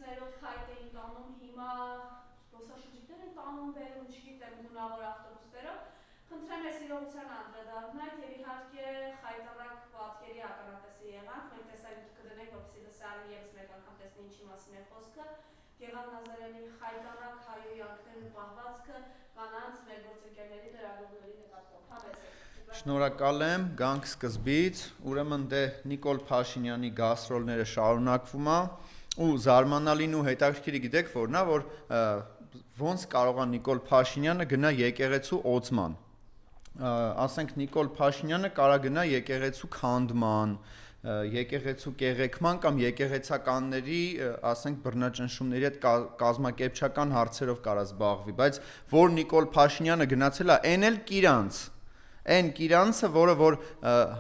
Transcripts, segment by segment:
ավտոբուսներով քայթ էին տանում, հիմա զբոսաշրջիկներ են տանում վերում, չգիտեմ, գունավոր ավտոբուսներով։ Խնդրեմ ես իրողության անդրադառնալ եւ իհարկե խայտարակ պատկերի ականատեսի եղանք, մենք տեսանյութ կդնենք, որպեսզի լսարանը եւս մեկ անգամ տեսնի ինչի մասին է խոսքը։ Գեղամ Նազարյանի խայտարակ հայոյանքներն ու պահվածքը կանանց մեր գործընկերների լրագրողների նկատմամբ։ Շնորհակալ եմ, գանք սկզբից, ուրեմն դե Նիկոլ Փաշինյանի գաստրոլները շարունակվում է ու զարմանալին ու հետաքրքիրը գիտեք որն է, որ ոնց կարող է Նիկոլ Փաշինյանը գնա եկեղեցու օծման։ Ասենք Նիկոլ Փաշինյանը կարա գնա եկեղեցու քանդման, եկեղեցու կեղեքման կամ եկեղեցականների, ասենք բռնաճնշումների հետ կազմակերպչական հարցերով կարա զբաղվի, բայց որ Նիկոլ Փաշինյանը գնացել է այն էլ Կիրանց, այն Կիրանցը, որը որ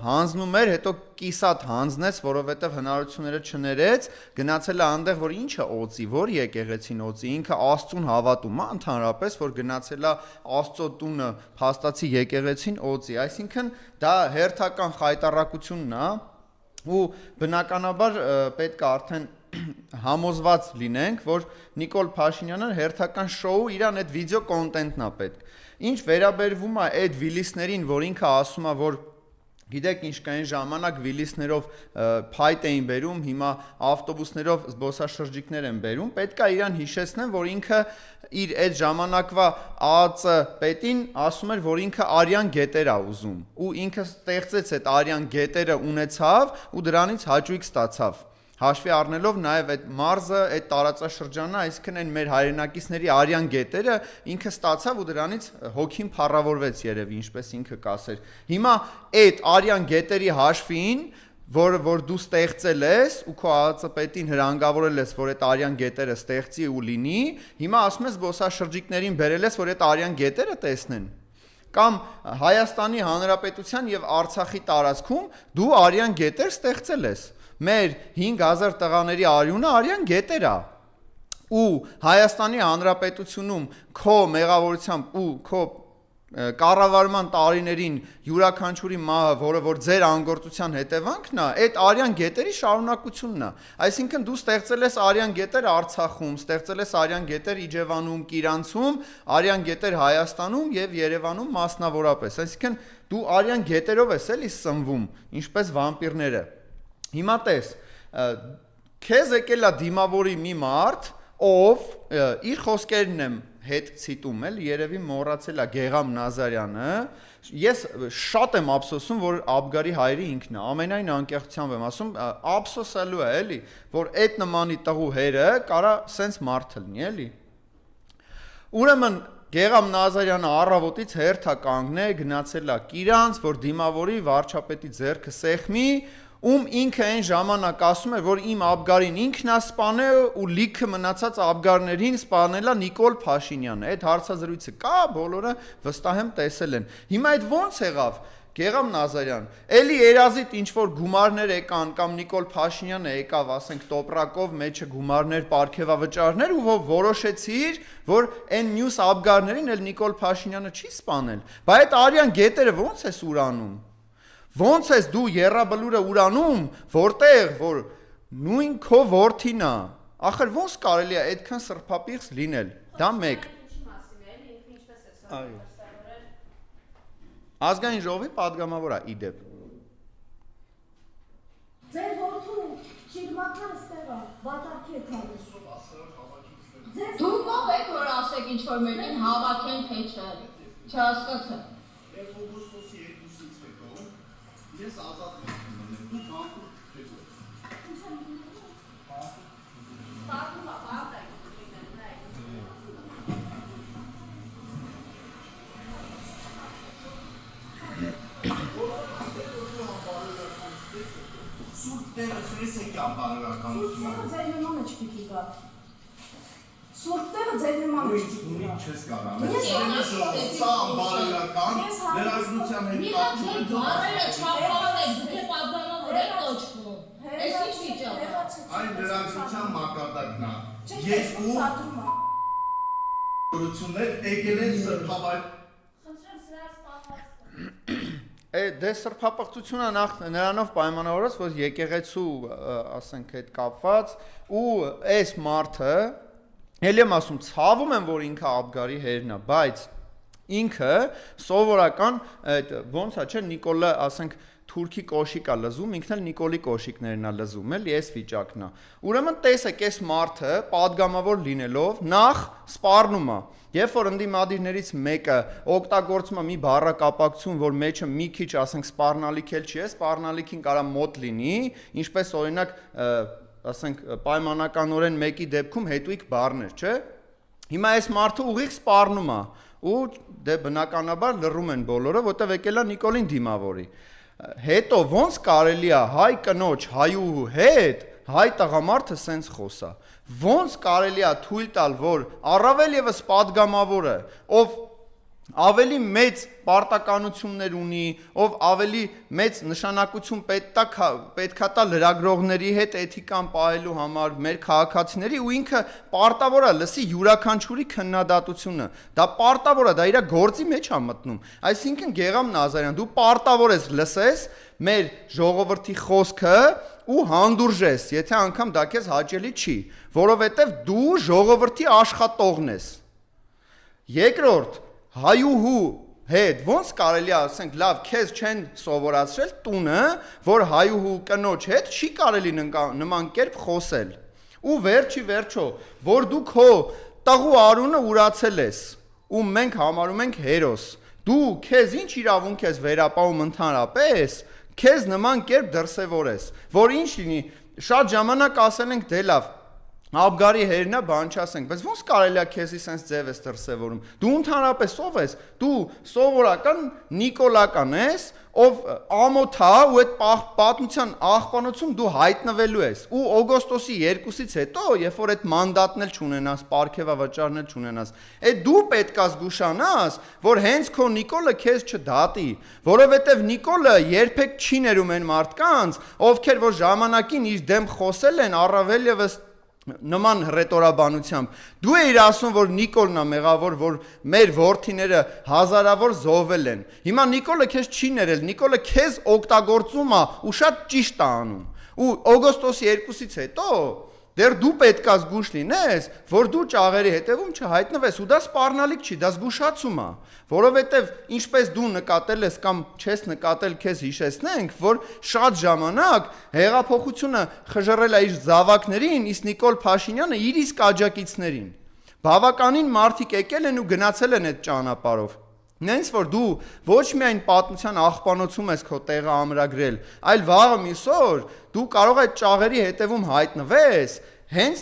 հանձնում էր, հետո կիսատ հանձնեց, որովհետև հնարավորությունները չներեց, գնացել է այնտեղ, որ ինչը օծի, որ եկեղեցին օծի, ինքը Աստծուն հավատում է, ընդհանրապես, որ գնացել է Աստծո տունը, փաստացի եկեղեցին օծի, այսինքն դա հերթական խայտառակությունն է, ու բնականաբար պետք է արդեն համոզված լինենք, որ Նիկոլ Փաշինյանը հերթական շոու իրան այդ վիդեո կոնտենտն է պետք։ Ինչ վերաբերվում է այդ վիլիսներին, որ ինքը ասում է, որ գիտեք ինչ կային ժամանակ վիլիսներով փայտ էին բերում, հիմա ավտոբուսներով զբոսաշրջիկներ են բերում, պետք է իրան հիշեցնեմ, որ ինքը իր այդ ժամանակվա ԱԱԾ պետին ասում էր, որ ինքը արյան գետեր է ուզում, ու ինքը ստեղծեց այդ արյան գետերը ունեցավ ու դրանից հաճույք ստացավ։ Հաշվի առնելով նաև այդ մարզը, այդ տարածաշրջանը, այսինքն այն մեր հայրենակիցների արյան գետերը ինքը ստացավ ու դրանից հոգին փառավորվեց երևի, ինչպես ինքը կասեր։ Հիմա այդ արյան գետերի հաշվին, որ դու ստեղծել ես ու քո ԱԱԾ պետին հրանգավորել ես, որ այդ արյան գետերը ստեղծի ու լինի, հիմա ասում ես զբոսաշրջիկներին բերել ես, որ այդ արյան գետերը տեսնեն։ Կամ Հայաստանի Հանրապետության եւ Արցախի տարածքում դու արյան գետեր ստեղծել ես։ Մեր 5000 տղաների արյունը արյան գետեր է։ Ու Հայաստանի Հանրապետությունում քո մեղավորությամբ ու քո կառավարման տարիներին յուրաքանչյուրի մահը, որը որ ձեր անգործության հետևանքն է, այդ արյան գետերի շարունակությունն է։ Այսինքն դու ստեղծել ես արյան գետեր Արցախում, ստեղծել ես արյան գետեր Իջևանում, Կիրանցում, արյան գետեր Հայաստանում եւ Երևանում մասնավորապես։ Այսինքն դու արյան գետերով ես էլի սնվում, ինչպես վամպիրները։ Հիմա տես, քեզ եկել է դիմավորի մի մարդ, ով իր խոսքերն եմ հետ ցիտում էլ, երևի մոռացել է Գեղամ Նազարյանը, ես շատ եմ ափսոսում, որ Աբգարի հայրի ինքն է, ամենայն անկեղծությամբ եմ ասում, ափսոսելու է էլի, որ այդ նմանի տղու հերը կարա սենց մարդ լինի էլի։ Ուրեմն Գեղամ Նազարյանը առավոտից հերթա կանգն է, գնացել է Կիրանց, որ դիմավորի վարչապետի ձեռքը սեղմի, ում ինքը այն ժամանակ ասում էր, որ իմ Աբգարին ինքն է սպանել ու լիքը մնացած աբգարներին սպանել է Նիկոլ Փաշինյանը։ Այդ հարցազրույցը կա, բոլորը վստահ եմ տեսել են։ Հիմա այդ ո՞նց եղավ։ Գեղամ Նազարյան, էլի երազիտ ինչ որ գումարներ եկան կամ Նիկոլ Փաշինյանը եկավ, ասենք տոպրակով մեջը գումարներ, պարգևավճարներ ու որոշեցիր, որ այն մյուս աբգարներին էլ Նիկոլ Փաշինյանը չի սպանել։ Բայց այդ արյան գետերը ո՞նց է ուրանում։ Ոնց ես դու երրաբլուրը ուրանում, որտեղ որ նույն քո որդին է, ախր ոնց կարելի է այդքան սրբապիղծ լինել, դա մեկ։ Ազգային ժողովի պատգամավոր է իդեպ։ Ձեր որդուն շիրմական ստեղ է, վատարքի է քալիս։ Դուք ով եք, որ ասեք ինչ-որ մենին հավաքեն, թե չէ, չհասկացա։ Ես ազատ եմ, դու բանկու չեք Ստարվում է, բարդ է լինել, նայ։ Սուրտ տեղը խրիս եք անբարերականությունը։ Սուրտ տեղը ձեր նմանը չպիտի գա։ Սուրտ տեղը ձեր նմանը չպիտի գա։ Չես կարող։ Սա անբարերական, լրագրության հետ կապ չունի։ Բարերը չափան եք, դուք եք պատգամավոր եք կոչվում։ Ես ինչ վիճակ է։ Այն լրագրության մակարդակն է։ Երկու ուրություններ եկել են սրբավայր։ Խնդրեմ սրա սպասվածքը։ Դե սրբապղծությունը նախ նրանով պայմանավորված, որ եկեղեցու, ասենք, հետ կապված ու այս մարդը, ելի եմ ասում, ցավում եմ, որ ինքը Աբգարի հերն է, բայց ինքը սովորական ոնց է, չէ, Նիկոլը, ասենք, թուրքի կոշիկ է լզում, ինքն էլ Նիկոլի կոշիկներն է լզում, էլի այս վիճակն է։ Ուրեմն տեսեք, այս մարդը падգամավոր լինելով նախ սպառնում է։ Երբ որ ընդդիմադիրներից մեկը օգտագործում է մի բառակապակցություն, որ մեջը մի քիչ, ասենք, սպառնալիք էլ չի, սպառնալիքին կարա մոտ լինի, ինչպես օրինակ, ասենք, պայմանականորեն մեկի դեպքում հետույք բառներ, չէ։ Հիմա այս մարդը ուղիղ սպառնում է ու դե բնականաբար լռում են բոլորը, որտեղ եկել է Նիկոլին դիմավորի։ Հետո ոնց կարելի է հայ կնոջ հայուհու հետ հայ տղամարդը սենց խոսա։ Ոնց կարելի է թույլ տալ, որ առավել եւս падգամավորը, ով ավելի մեծ պարտականություններ ունի, ով ավելի մեծ նշանակություն պետքա տա լրագրողների հետ էթիկան պահելու համար, մեր քաղաքացիների ու ինքը պարտավոր է լսի յուրաքանչյուրի քննադատությունը։ Դա պարտավոր է, դա իր գործի մեջ է մտնում։ Այսինքն Գեգամ Նազարյան, դու պարտավոր ես լսես մեր ժողովրդի խոսքը ու հանդուրժես, եթե անգամ դա քեզ հաճելի չի, որովհետև դու ժողովրդի աշխատողն ես։ Երկրորդ, հայուհու հետ ոնց կարելի է ասենք լավ քեզ չեն սովորացրել տունը, որ հայուհու կնոջ հետ չի կարելի նման կերպ խոսել։ Ու վերջի վերջո, որ դու քո տղու արունը ուրացել ես, ու մենք համարում ենք հերոս։ Դու քեզ ինչ իրավունք ես վերապահում ընդհանրապես, քեզ նման կերպ դրսևորես, որ ինչ լինի, շատ ժամանակ ասել ենք դե լավ, Աբգարի հերնա բան չասենք, բայց ոնց կարելի է քեզի սենց ձև ես դրսևորում։ Դու ընդհանրապես ով ես։ Դու սովորական նիկոլական ես, ով ամոթա ու այդ պատմության աղբանոցում դու հայտնվելու ես։ Ու օգոստոսի 2-ից հետո, երբ որ այդ մանդատն էլ չունենաս, պարգևավճարն էլ չունենաս, այդ դու պետք է զգուշանաս, որ հենց քո Նիկոլը քեզ չդատի, որովհետև Նիկոլը երբեք չի ներում այն մարդկանց, ովքեր որ ժամանակին իր դեմ խոսել են, առավել եւս նման ռետորաբանությամբ։ Դու էիր ասում, որ Նիկոլն է մեղավոր, որ մեր որդիները հազարավոր զոհվել են։ Հիմա Նիկոլը քեզ չի ներել, Նիկոլը քեզ օգտագործում է ու շատ ճիշտ է անում։ Ու օգոստոսի 2-ից հետո դեռ դու պետք է զգուշ լինես, որ դու ճաղերի հետևում չհայտնվես, ու դա սպառնալիք չի, դա զգուշացում է, որովհետև ինչպես դու նկատել ես կամ չես նկատել, քեզ հիշեցնենք, որ շատ ժամանակ հեղափոխությունը խժռել է իր զավակներին, իսկ Նիկոլ Փաշինյանը իր իսկ աջակիցներին։ Բավականին մարդիկ եկել են ու գնացել են այդ ճանապարհով։ Նենց որ դու ոչ միայն պատմության աղբանոցում ես քո տեղը ամրագրել, այլ վաղը միսօր դու կարող ես ճաղերի հետևում հայտնվես, հենց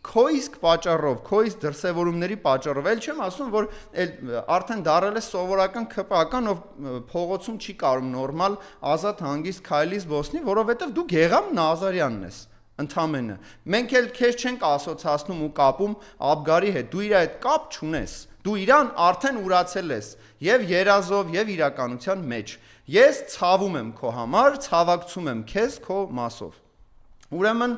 քո իսկ պատճառով, քո իսկ դրսևորումների պատճառով, էլ չեմ ասում, որ արդեն դարել է սովորական ՔՊԱ-ական, ով փողոցում չի կարող նորմալ ազատ հանգիստ քայլի զբոսնի, որովհետև դու Գեգամ Նազարյանն ես։ Ընդամենը։ Մենք էլ քեզ չենք ասոցացնում ու կապում Աբգարի հետ, դու իր հետ կապ չունես։ Դու իրան արդեն ուրացել ես եւ երազով եւ իրականության մեջ։ Ես ցավում եմ քո համար, ցավակցում եմ քեզ քո մասով։ Ուրեմն